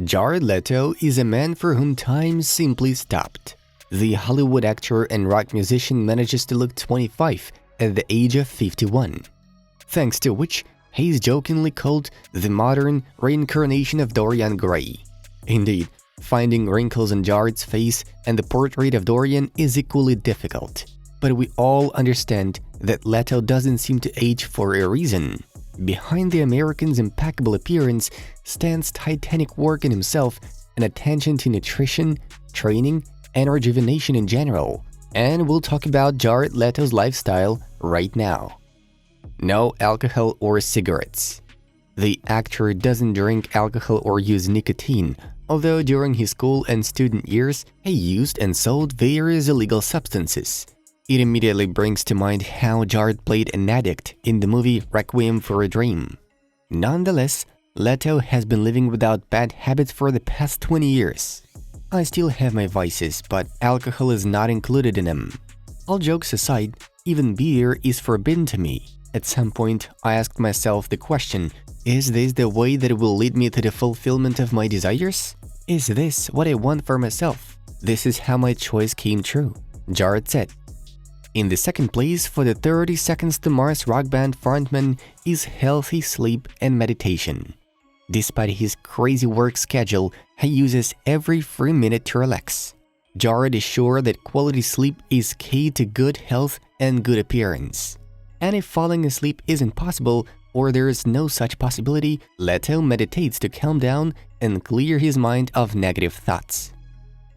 Jared Leto is a man for whom time simply stopped. The Hollywood actor and rock musician manages to look 25 at the age of 51, thanks to which he is jokingly called the modern reincarnation of Dorian Gray. Indeed, finding wrinkles on Jared's face and the portrait of Dorian is equally difficult. But we all understand that Leto doesn't seem to age for a reason. Behind the American's impeccable appearance stands titanic work in himself and attention to nutrition, training, and rejuvenation in general. And we'll talk about Jared Leto's lifestyle right now. No alcohol or cigarettes. The actor doesn't drink alcohol or use nicotine, although during his school and student years, he used and sold various illegal substances. It immediately brings to mind how Jared played an addict in the movie Requiem for a Dream. Nonetheless, Leto has been living without bad habits for the past 20 years. I still have my vices, but alcohol is not included in them. All jokes aside, even beer is forbidden to me. At some point, I asked myself the question, is this the way that will lead me to the fulfillment of my desires? Is this what I want for myself? This is how my choice came true, Jared said. In the second place for the 30 Seconds to Mars rock band frontman is healthy sleep and meditation. Despite his crazy work schedule, he uses every free minute to relax. Jared is sure that quality sleep is key to good health and good appearance. And if falling asleep isn't possible, or there is no such possibility, Leto meditates to calm down and clear his mind of negative thoughts.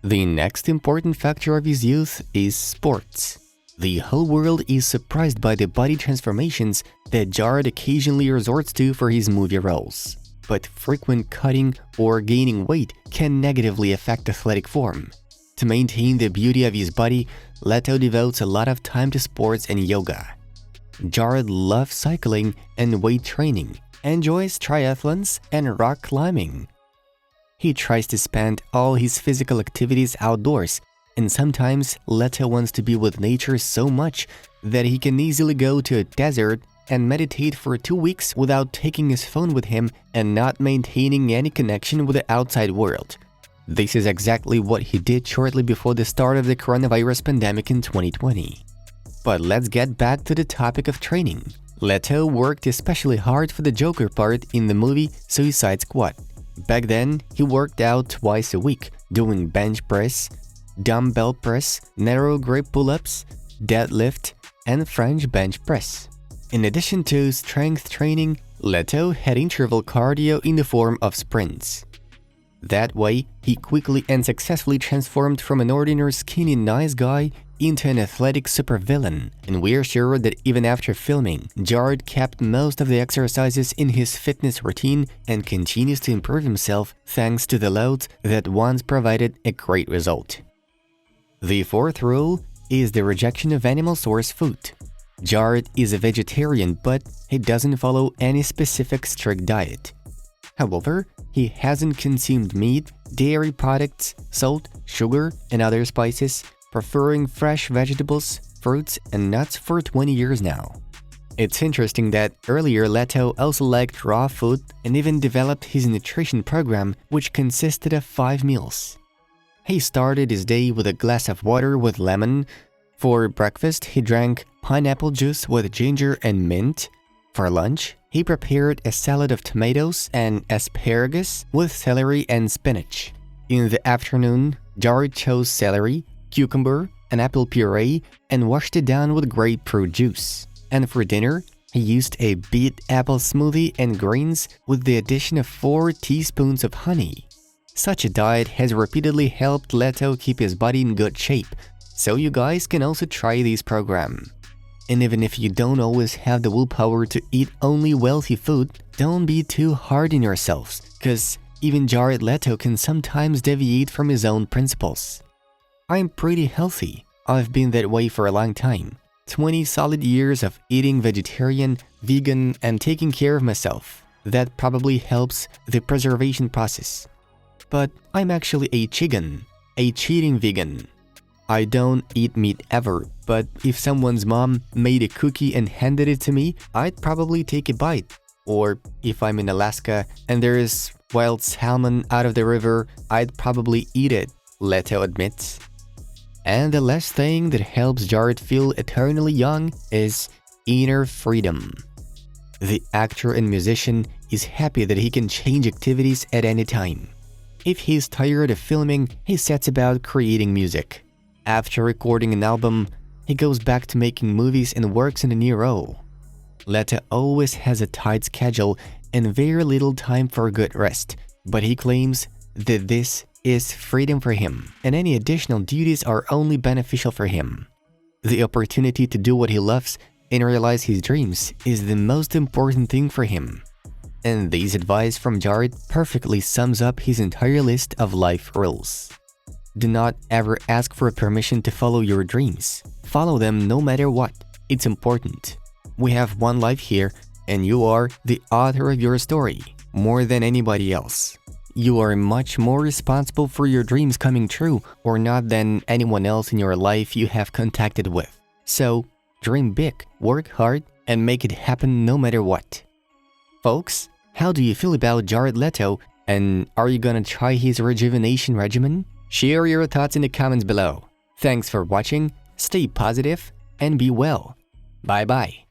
The next important factor of his youth is sports. The whole world is surprised by the body transformations that Jared occasionally resorts to for his movie roles. But frequent cutting or gaining weight can negatively affect athletic form. To maintain the beauty of his body, Leto devotes a lot of time to sports and yoga. Jared loves cycling and weight training, enjoys triathlons and rock climbing. He tries to spend all his physical activities outdoors, and sometimes Leto wants to be with nature so much that he can easily go to a desert and meditate for 2 weeks without taking his phone with him and not maintaining any connection with the outside world. This is exactly what he did shortly before the start of the coronavirus pandemic in 2020. But let's get back to the topic of training. Leto worked especially hard for the Joker part in the movie Suicide Squad. Back then, he worked out twice a week, doing bench press, dumbbell press, narrow grip pull-ups, deadlift, and French bench press. In addition to strength training, Leto had interval cardio in the form of sprints. That way, he quickly and successfully transformed from an ordinary skinny nice guy into an athletic supervillain, and we're sure that even after filming, Jared kept most of the exercises in his fitness routine and continues to improve himself thanks to the loads that once provided a great result. The fourth rule is the rejection of animal source food. Jared is a vegetarian, but he doesn't follow any specific strict diet. However, he hasn't consumed meat, dairy products, salt, sugar, and other spices, preferring fresh vegetables, fruits, and nuts for 20 years now. It's interesting that earlier Leto also liked raw food and even developed his nutrition program, which consisted of 5 meals. He started his day with a glass of water with lemon. For breakfast, he drank pineapple juice with ginger and mint. For lunch, he prepared a salad of tomatoes and asparagus with celery and spinach. In the afternoon, Jared chose celery, cucumber, and apple puree and washed it down with grapefruit juice. And for dinner, he used a beet apple smoothie and greens with the addition of 4 teaspoons of honey. Such a diet has repeatedly helped Leto keep his body in good shape, so you guys can also try this program. And even if you don't always have the willpower to eat only wealthy food, don't be too hard on yourselves, because even Jared Leto can sometimes deviate from his own principles. I'm pretty healthy. I've been that way for a long time. 20 solid years of eating vegetarian, vegan, and taking care of myself. That probably helps the preservation process. But I'm actually a chigan, a cheating vegan. I don't eat meat ever, but if someone's mom made a cookie and handed it to me, I'd probably take a bite. Or if I'm in Alaska and there is wild salmon out of the river, I'd probably eat it, Leto admits. And the last thing that helps Jared feel eternally young is inner freedom. The actor and musician is happy that he can change activities at any time. If he's tired of filming, he sets about creating music. After recording an album, he goes back to making movies and works in a new role. Leto always has a tight schedule and very little time for good rest, but he claims that this is freedom for him, and any additional duties are only beneficial for him. The opportunity to do what he loves and realize his dreams is the most important thing for him. And this advice from Jared perfectly sums up his entire list of life rules. Do not ever ask for permission to follow your dreams. Follow them no matter what. It's important. We have one life here, and you are the author of your story, more than anybody else. You are much more responsible for your dreams coming true or not than anyone else in your life you have contacted with. So, dream big, work hard, and make it happen no matter what. Folks, how do you feel about Jared Leto, and are you gonna try his rejuvenation regimen? Share your thoughts in the comments below. Thanks for watching, stay positive, and be well. Bye-bye.